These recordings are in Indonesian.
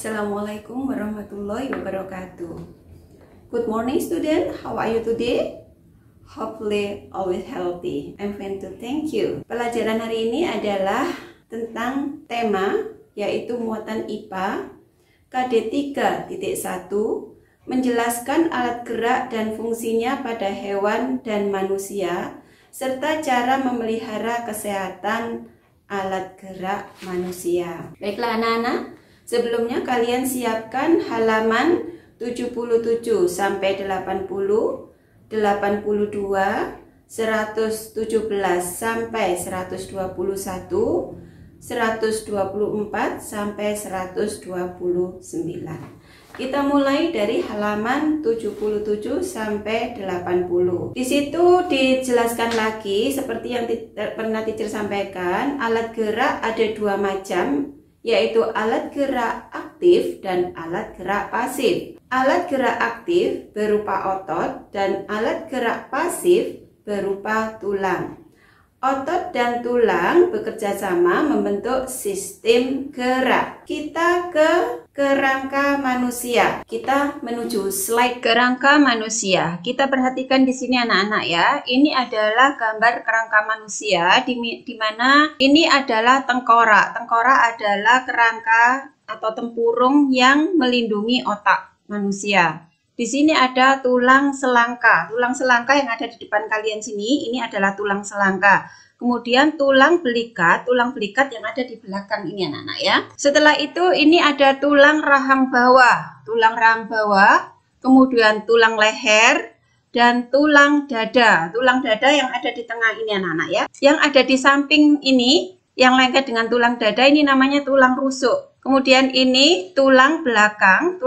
Assalamualaikum warahmatullahi wabarakatuh. Good morning student, how are you today? Hopefully always healthy. I'm fine too, thank you. Pelajaran hari ini adalah tentang tema yaitu muatan IPA KD 3.1 menjelaskan alat gerak dan fungsinya pada hewan dan manusia serta cara memelihara kesehatan alat gerak manusia. Baiklah anak-anak, sebelumnya kalian siapkan halaman 77 sampai 80, 82, 117 sampai 121, 124 sampai 129. Kita mulai dari halaman 77 sampai 80. Di situ dijelaskan lagi seperti yang pernah teacher sampaikan, alat gerak ada dua macam, yaitu alat gerak aktif dan alat gerak pasif. Alat gerak aktif berupa otot dan alat gerak pasif berupa tulang. Otot dan tulang bekerja sama membentuk sistem gerak. Kita ke kerangka manusia. Kita menuju slide kerangka manusia. Kita perhatikan di sini anak-anak ya. Ini adalah gambar kerangka manusia di mana ini adalah tengkorak. Tengkorak adalah kerangka atau tempurung yang melindungi otak manusia. Di sini ada tulang selangka. Tulang selangka yang ada di depan kalian sini, ini adalah tulang selangka. Kemudian tulang belikat yang ada di belakang ini anak-anak ya. Setelah itu ini ada tulang rahang bawah. Tulang rahang bawah, kemudian tulang leher, dan tulang dada. Tulang dada yang ada di tengah ini anak-anak ya. Yang ada di samping ini, yang lengket dengan tulang dada ini namanya tulang rusuk. Kemudian ini tulang belakang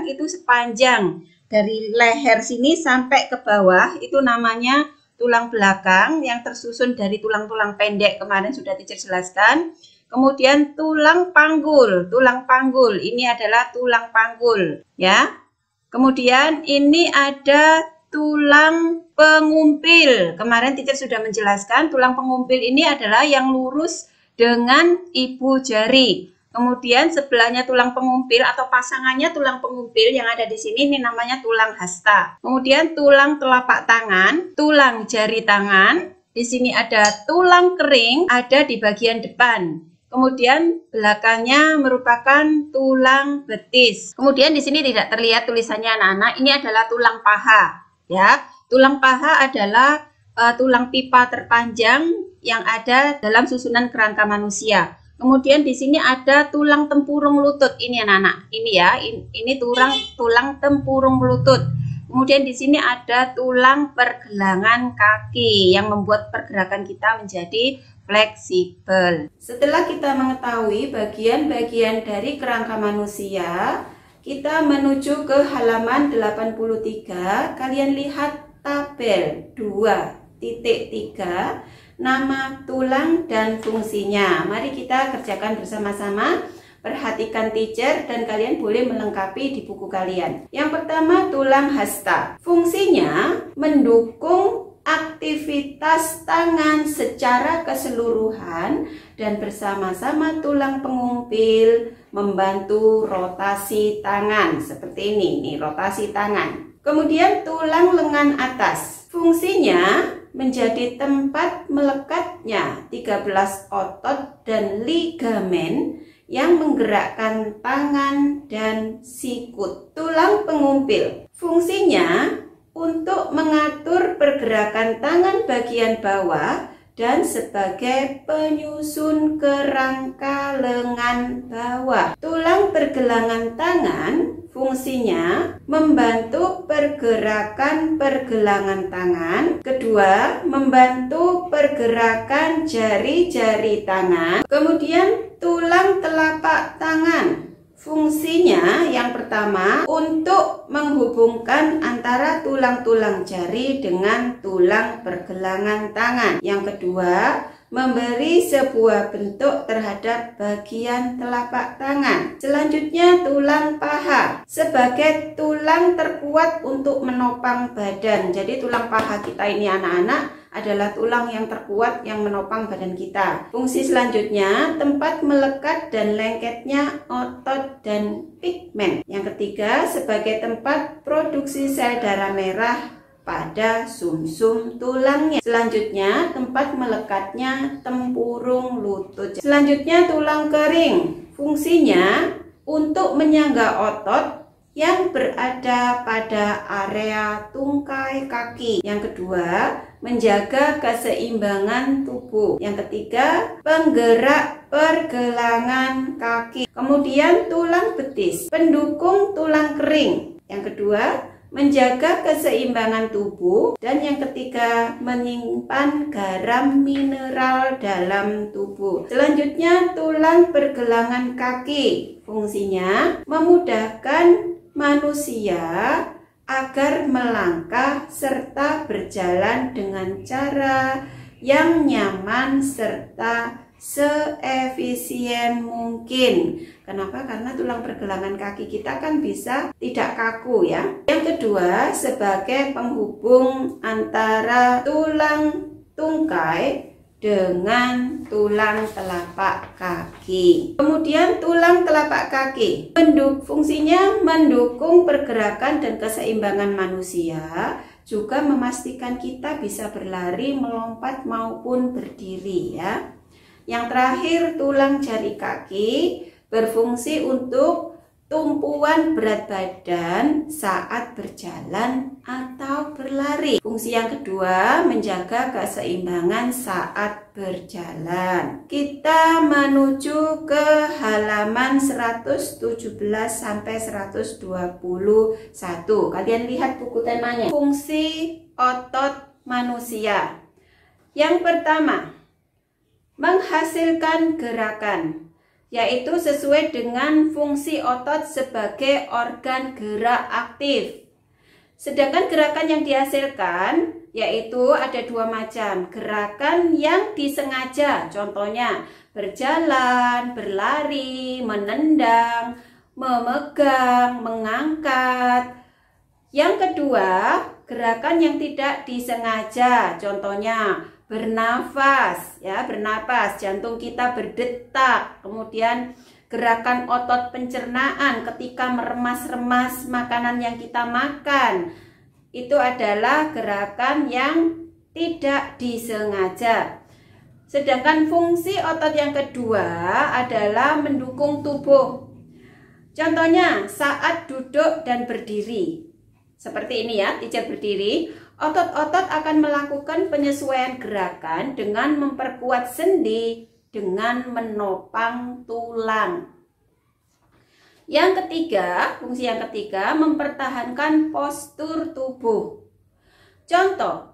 itu sepanjang dari leher sini sampai ke bawah itu namanya tulang belakang yang tersusun dari tulang-tulang pendek kemarin sudah teacher jelaskan. Kemudian tulang panggul ini adalah tulang panggul ya. Kemudian ini ada tulang pengumpil. Kemarin teacher sudah menjelaskan tulang pengumpil ini adalah yang lurus dengan ibu jari. Kemudian sebelahnya tulang pengumpil atau pasangannya tulang pengumpil yang ada di sini ini namanya tulang hasta. Kemudian tulang telapak tangan, tulang jari tangan. Di sini ada tulang kering ada di bagian depan. Kemudian belakangnya merupakan tulang betis. Kemudian di sini tidak terlihat tulisannya anak-anak. Ini adalah tulang paha ya. Tulang paha adalah tulang pipa terpanjang yang ada dalam susunan kerangka manusia. Kemudian di sini ada tulang tempurung lutut ini anak-anak. Ini ya, ini tulang tempurung lutut. Kemudian di sini ada tulang pergelangan kaki yang membuat pergerakan kita menjadi fleksibel. Setelah kita mengetahui bagian-bagian dari kerangka manusia, kita menuju ke halaman 83. Kalian lihat tabel 2.3. Nama tulang dan fungsinya. Mari kita kerjakan bersama-sama. Perhatikan teacher dan kalian boleh melengkapi di buku kalian. Yang pertama tulang hasta. Fungsinya mendukung aktivitas tangan secara keseluruhan dan bersama-sama tulang pengumpil membantu rotasi tangan. Seperti ini rotasi tangan. Kemudian tulang lengan atas. Fungsinya menjadi tempat melekatnya 13 otot dan ligamen yang menggerakkan tangan dan sikut. Tulang pengumpil. Fungsinya untuk mengatur pergerakan tangan bagian bawah dan sebagai penyusun kerangka lengan bawah. Tulang pergelangan tangan fungsinya membantu pergerakan pergelangan tangan. Kedua, membantu pergerakan jari-jari tangan. Kemudian tulang telapak tangan. Fungsinya yang pertama untuk menghubungkan antara tulang-tulang jari dengan tulang pergelangan tangan. Yang kedua, memberi sebuah bentuk terhadap bagian telapak tangan. Selanjutnya tulang paha sebagai tulang terkuat untuk menopang badan. Jadi tulang paha kita ini anak-anak adalah tulang yang terkuat yang menopang badan kita. Fungsi selanjutnya tempat melekat dan lengketnya otot dan pigmen. Yang ketiga sebagai tempat produksi sel darah merah pada sumsum tulangnya. Selanjutnya tempat melekatnya tempurung lutut. Selanjutnya tulang kering. Fungsinya untuk menyangga otot yang berada pada area tungkai kaki. Yang kedua, menjaga keseimbangan tubuh. Yang ketiga, penggerak pergelangan kaki. Kemudian tulang betis, pendukung tulang kering. Yang kedua, menjaga keseimbangan tubuh, dan yang ketiga menyimpan garam mineral dalam tubuh. Selanjutnya tulang pergelangan kaki, fungsinya memudahkan manusia agar melangkah serta berjalan dengan cara yang nyaman serta seefisien mungkin. Kenapa? Karena tulang pergelangan kaki kita kan bisa tidak kaku ya. Yang kedua, sebagai penghubung antara tulang tungkai dengan tulang telapak kaki. Kemudian tulang telapak kaki fungsinya mendukung pergerakan dan keseimbangan manusia, juga memastikan kita bisa berlari, melompat maupun berdiri ya. Yang terakhir, tulang jari kaki berfungsi untuk tumpuan berat badan saat berjalan atau berlari. Fungsi yang kedua, menjaga keseimbangan saat berjalan. Kita menuju ke halaman 117 sampai 121. Kalian lihat buku temanya. Fungsi otot manusia. Yang pertama, menghasilkan gerakan, yaitu sesuai dengan fungsi otot sebagai organ gerak aktif. Sedangkan gerakan yang dihasilkan yaitu ada dua macam. Gerakan yang disengaja, contohnya berjalan, berlari, menendang, memegang, mengangkat. Yang kedua, gerakan yang tidak disengaja, contohnya bernafas ya, bernapas, jantung kita berdetak. Kemudian gerakan otot pencernaan ketika meremas-remas makanan yang kita makan, itu adalah gerakan yang tidak disengaja. Sedangkan fungsi otot yang kedua adalah mendukung tubuh. Contohnya saat duduk dan berdiri. Seperti ini ya, teacher berdiri. Otot-otot akan melakukan penyesuaian gerakan dengan memperkuat sendi dengan menopang tulang. Yang ketiga, fungsi yang ketiga, mempertahankan postur tubuh. Contoh,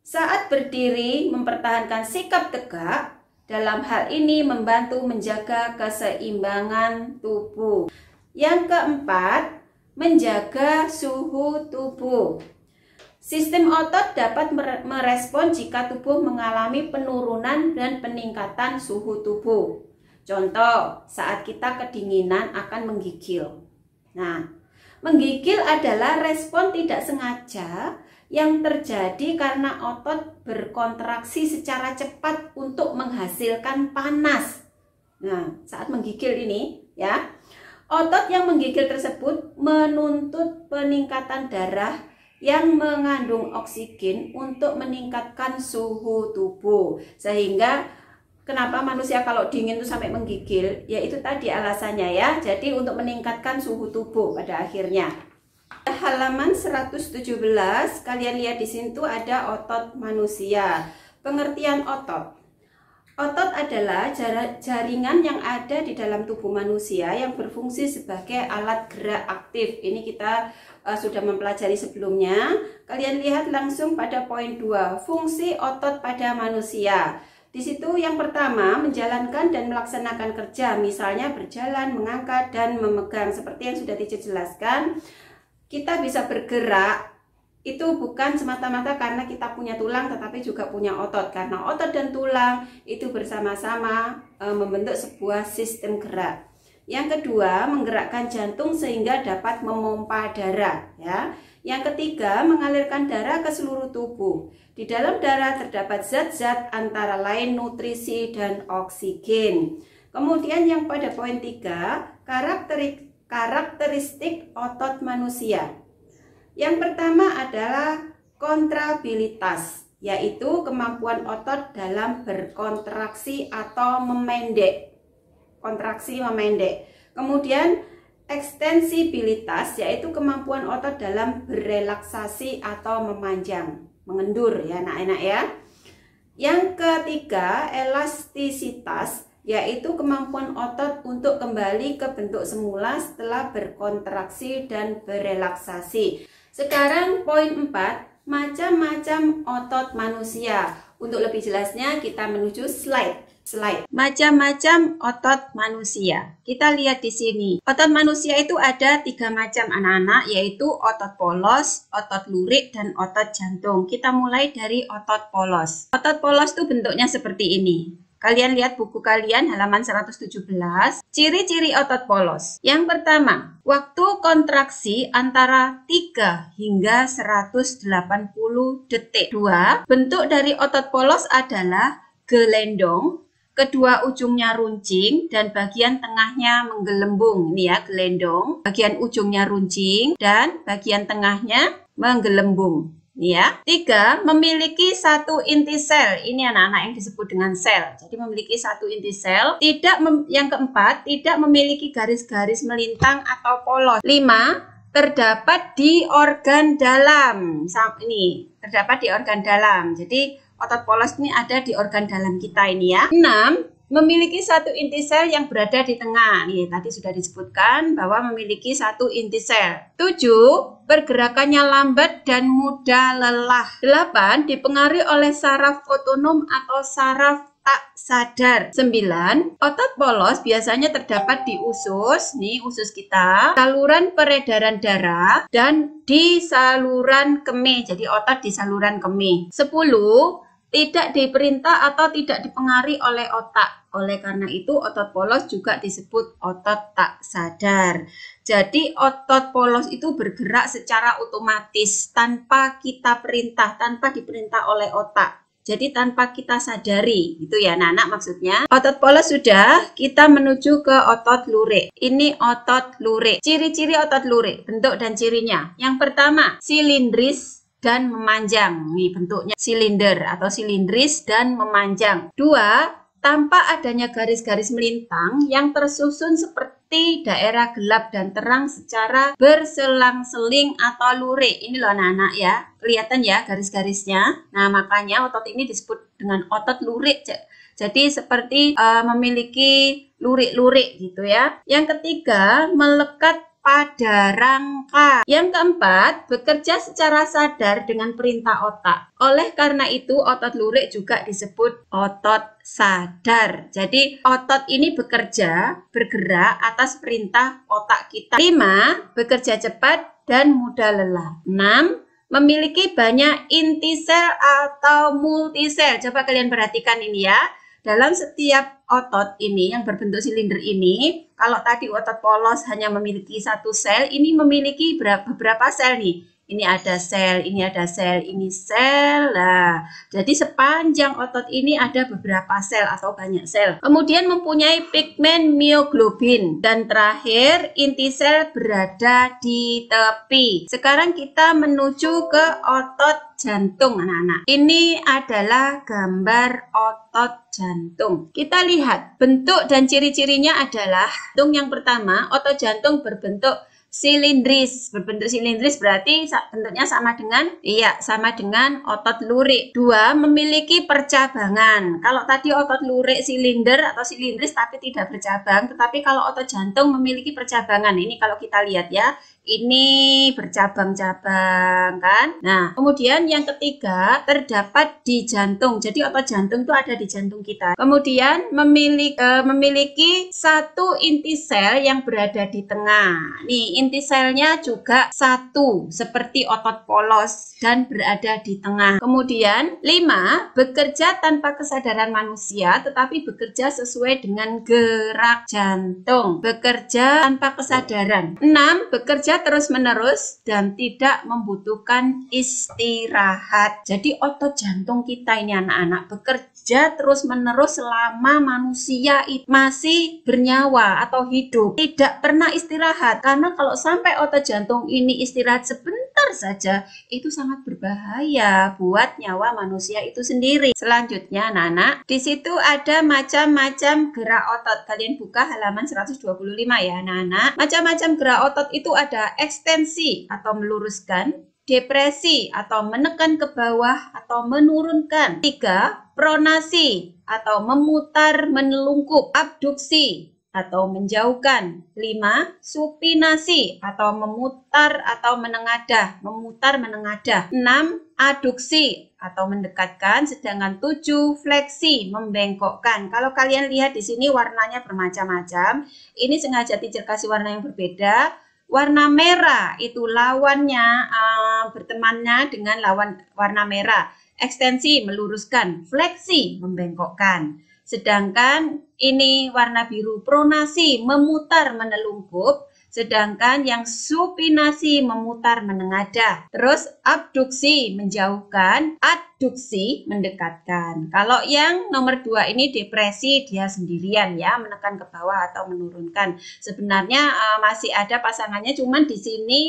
saat berdiri mempertahankan sikap tegak, dalam hal ini membantu menjaga keseimbangan tubuh. Yang keempat, menjaga suhu tubuh. Sistem otot dapat merespon jika tubuh mengalami penurunan dan peningkatan suhu tubuh. Contoh, saat kita kedinginan akan menggigil. Nah, menggigil adalah respon tidak sengaja yang terjadi karena otot berkontraksi secara cepat untuk menghasilkan panas. Nah, saat menggigil ini ya, otot yang menggigil tersebut menuntut peningkatan darah yang mengandung oksigen untuk meningkatkan suhu tubuh. Sehingga kenapa manusia kalau dingin itu sampai menggigil? Ya itu tadi alasannya ya. Jadi untuk meningkatkan suhu tubuh pada akhirnya. Halaman 117, kalian lihat di sini tuh ada otot manusia. Pengertian otot. Otot adalah jaringan yang ada di dalam tubuh manusia yang berfungsi sebagai alat gerak aktif. Ini kita sudah mempelajari sebelumnya. Kalian lihat langsung pada poin 2, fungsi otot pada manusia. Di situ yang pertama, menjalankan dan melaksanakan kerja, misalnya berjalan, mengangkat, dan memegang. Seperti yang sudah dijelaskan, kita bisa bergerak itu bukan semata-mata karena kita punya tulang tetapi juga punya otot, karena otot dan tulang itu bersama-sama membentuk sebuah sistem gerak. Yang kedua, menggerakkan jantung sehingga dapat memompa darah ya. Yang ketiga, mengalirkan darah ke seluruh tubuh. Di dalam darah terdapat zat-zat antara lain nutrisi dan oksigen. Kemudian yang pada poin 3, karakteristik otot manusia. Yang pertama adalah kontrabilitas, yaitu kemampuan otot dalam berkontraksi atau memendek. Kontraksi memendek. Kemudian ekstensibilitas, yaitu kemampuan otot dalam berelaksasi atau memanjang, mengendur ya anak-anak ya. Yang ketiga, elastisitas, yaitu kemampuan otot untuk kembali ke bentuk semula setelah berkontraksi dan berelaksasi. Sekarang poin 4, macam-macam otot manusia. Untuk lebih jelasnya kita menuju slide. Macam-macam otot manusia. Kita lihat di sini. Otot manusia itu ada 3 macam anak-anak, yaitu otot polos, otot lurik, dan otot jantung. Kita mulai dari otot polos. Otot polos itu bentuknya seperti ini. Kalian lihat buku kalian halaman 117. Ciri-ciri otot polos. Yang pertama, waktu kontraksi antara 3 hingga 180 detik. 2, bentuk dari otot polos adalah gelendong. Kedua ujungnya runcing dan bagian tengahnya menggelembung. Ini ya, gelendong. Bagian ujungnya runcing dan bagian tengahnya menggelembung. Ini ya. 3, memiliki satu inti sel. Ini anak-anak yang disebut dengan sel. Jadi memiliki satu inti sel. Yang keempat, tidak memiliki garis-garis melintang atau polos. 5, terdapat di organ dalam. Ini terdapat di organ dalam. Jadi otot polos ini ada di organ dalam kita ini ya. 6, memiliki satu inti sel yang berada di tengah. Nih, tadi sudah disebutkan bahwa memiliki satu inti sel. 7, pergerakannya lambat dan mudah lelah. 8, dipengaruhi oleh saraf otonom atau saraf tak sadar. 9, otot polos biasanya terdapat di usus, nih usus kita, saluran peredaran darah, dan di saluran kemih. Jadi otot di saluran kemih. 10, tidak diperintah atau tidak dipengaruhi oleh otak. Oleh karena itu otot polos juga disebut otot tak sadar. Jadi otot polos itu bergerak secara otomatis tanpa kita perintah, tanpa diperintah oleh otak. Jadi tanpa kita sadari, gitu ya anak-anak maksudnya. Otot polos sudah, kita menuju ke otot lurik. Ini otot lurik. Ciri-ciri otot lurik, bentuk dan cirinya. Yang pertama, silindris dan memanjang. Nih bentuknya silinder atau silindris dan memanjang. 2, tanpa adanya garis-garis melintang yang tersusun seperti daerah gelap dan terang secara berselang-seling atau lurik. Ini loh anak-anak ya. Kelihatan ya garis-garisnya. Nah, makanya otot ini disebut dengan otot lurik. Jadi seperti memiliki lurik-lurik gitu ya. Yang ketiga, melekat pada rangka. Yang keempat, bekerja secara sadar dengan perintah otak. Oleh karena itu, otot lurik juga disebut otot sadar. Jadi, otot ini bergerak atas perintah otak kita. 5, bekerja cepat dan mudah lelah. 6, memiliki banyak inti sel atau multisel. Coba kalian perhatikan ini ya. Dalam setiap otot ini yang berbentuk silinder ini, kalau tadi otot polos hanya memiliki satu sel, ini memiliki beberapa sel nih. Ini ada sel, ini ada sel, ini sel. Nah, jadi sepanjang otot ini ada beberapa sel atau banyak sel. Kemudian mempunyai pigmen mioglobin. Dan terakhir, inti sel berada di tepi. Sekarang kita menuju ke otot jantung anak-anak. Ini adalah gambar otot jantung. Kita lihat bentuk dan ciri-cirinya adalah jantung yang pertama, otot jantung berbentuk silindris. Berbentuk silindris berarti bentuknya sama dengan otot lurik. 2, memiliki percabangan. Kalau tadi otot lurik silinder atau silindris tapi tidak bercabang, tetapi kalau otot jantung memiliki percabangan. Ini kalau kita lihat ya, Ini bercabang-cabang kan. Nah, kemudian yang ketiga terdapat di jantung. Jadi otot jantung itu ada di jantung kita. Kemudian memiliki satu inti sel yang berada di tengah. Nih, inti selnya juga satu seperti otot polos dan berada di tengah. Kemudian 5, bekerja tanpa kesadaran manusia tetapi bekerja sesuai dengan gerak jantung. Bekerja tanpa kesadaran. 6, bekerja terus-menerus dan tidak membutuhkan istirahat. Jadi otot jantung kita ini anak-anak bekerja terus-menerus selama manusia masih bernyawa atau hidup. Tidak pernah istirahat. Karena kalau sampai otot jantung ini istirahat sebentar saja, itu sangat berbahaya buat nyawa manusia itu sendiri. Selanjutnya anak-anak, di situ ada macam-macam gerak otot. Kalian buka halaman 125 ya anak-anak. Macam-macam gerak otot itu ada ekstensi atau meluruskan, depresi atau menekan ke bawah atau menurunkan. 3, pronasi atau memutar menelungkup, abduksi atau menjauhkan. 5, supinasi atau memutar atau menengadah, memutar menengadah. 6, aduksi atau mendekatkan, sedangkan 7, fleksi, membengkokkan. Kalau kalian lihat di sini warnanya bermacam-macam. Ini sengaja teacher kasih warna yang berbeda. Warna merah itu lawannya, bertemannya dengan lawan warna merah. Ekstensi meluruskan, fleksi membengkokkan. Sedangkan ini warna biru pronasi memutar menelungkup, sedangkan yang supinasi memutar menengadah. Terus abduksi menjauhkan, adduksi mendekatkan. Kalau yang nomor 2 ini depresi, dia sendirian ya, menekan ke bawah atau menurunkan. Sebenarnya masih ada pasangannya, cuman di sini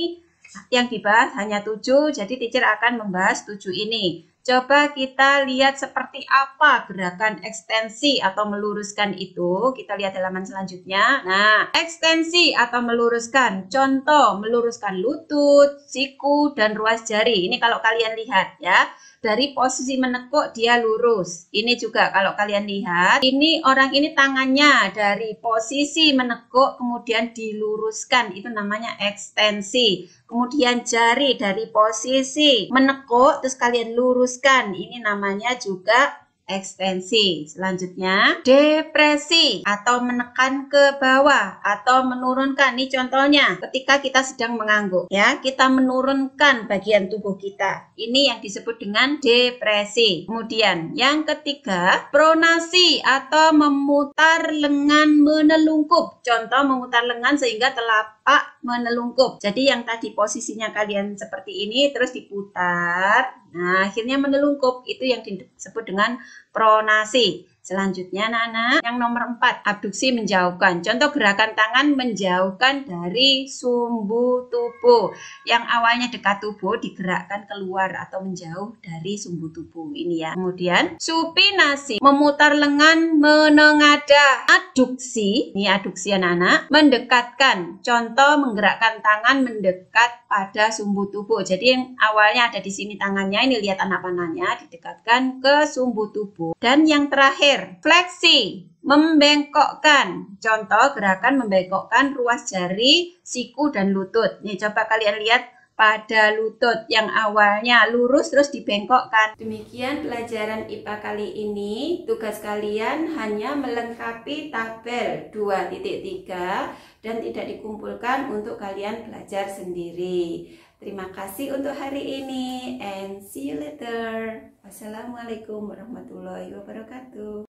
yang dibahas hanya 7, jadi teacher akan membahas 7 ini. Coba kita lihat seperti apa gerakan ekstensi atau meluruskan itu. Kita lihat halaman selanjutnya. Nah, ekstensi atau meluruskan. Contoh, meluruskan lutut, siku, dan ruas jari. Ini kalau kalian lihat ya. Dari posisi menekuk dia lurus. Ini juga kalau kalian lihat, ini orang ini tangannya dari posisi menekuk kemudian diluruskan. Itu namanya ekstensi. Kemudian jari dari posisi menekuk terus kalian luruskan. Ini namanya juga ekstensi. Selanjutnya, depresi atau menekan ke bawah atau menurunkan. Ini contohnya ketika kita sedang mengangguk ya, kita menurunkan bagian tubuh kita. Ini yang disebut dengan depresi. Kemudian yang ketiga, pronasi atau memutar lengan menelungkup. Contoh memutar lengan sehingga telapak menelungkup. Jadi yang tadi posisinya kalian seperti ini terus diputar. Nah, akhirnya menelungkup. Itu yang disebut dengan pronasi. Selanjutnya anak-anak, yang nomor 4, abduksi menjauhkan. Contoh gerakan tangan menjauhkan dari sumbu tubuh. Yang awalnya dekat tubuh digerakkan keluar atau menjauh dari sumbu tubuh. Ini ya. Kemudian supinasi, memutar lengan menengadah. Aduksi, ini aduksi anak-anak, mendekatkan. Contoh menggerakkan tangan mendekat pada sumbu tubuh. Jadi yang awalnya ada di sini tangannya, ini lihat anak panahnya, didekatkan ke sumbu tubuh. Dan yang terakhir, fleksi, membengkokkan. Contoh gerakan membengkokkan ruas jari, siku, dan lutut. Nih coba kalian lihat pada lutut yang awalnya lurus terus dibengkokkan. Demikian pelajaran IPA kali ini. Tugas kalian hanya melengkapi tabel 2.3 dan tidak dikumpulkan untuk kalian belajar sendiri. Terima kasih untuk hari ini and see you later. Wassalamualaikum warahmatullahi wabarakatuh.